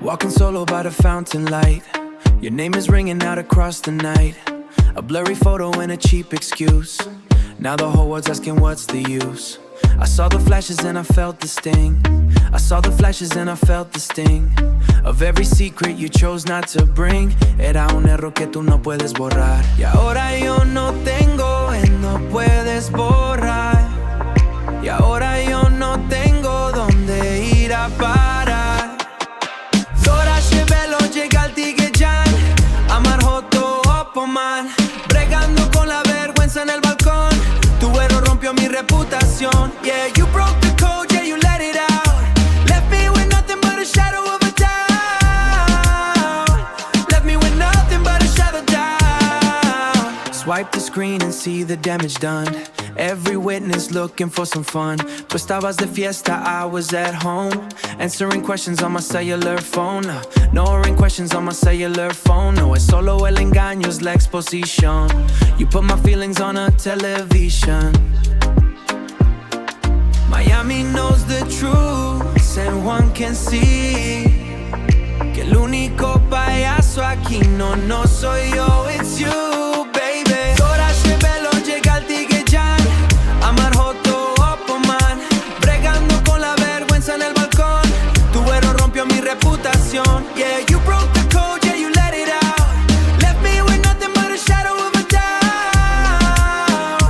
Walking solo by the fountain light. Your name is ringing out across the night. A blurry photo and a cheap excuse. Now the whole world's asking what's the use. I saw the flashes and I felt the sting. I saw the flashes and I felt the sting of every secret you chose not to bring. Era un error que tú no puedes borrar. Y ahora yo no tengo and no puedes borrar. Y ahora yo no tengo dónde ir a parar. Dora Shevelo llega al Tigueyan. Amar Joto Opoman. Bregando con la vergüenza en el balcón. Tu error rompió mi reputación. Yeah, you broke the code, yeah, you let it out. Left me with nothing but a shadow of a doubt. Left me with nothing but a shadow doubt. Swipe the screen and see the damage done. Every witness looking for some fun. Tú estabas de fiesta, I was at home. Answering questions on my cellular phone. No ring questions on my cellular phone. No, es solo el engaño, es la exposición. You put my feelings on a television. Miami knows the truth, San Juan can see que el único payaso aquí no soy yo, it's you, baby. Dora Shevelo llega al Tigueyan. Amar Joto Opoman. Bregando con la vergüenza en el balcón. Tu error rompió mi reputación. Yeah, you broke the code, yeah, you let it out. Left me with nothing but a shadow of a doubt.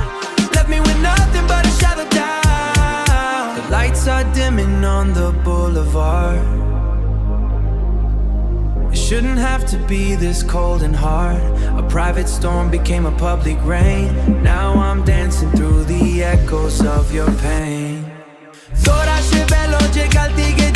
Left me with nothing but a shadow doubt. The lights are dimming on the boulevard. It shouldn't have to be this cold and hard. A private storm became a public rain. Now I'm dancing through the echoes of your pain. Dora Shevelo llega al Tigre.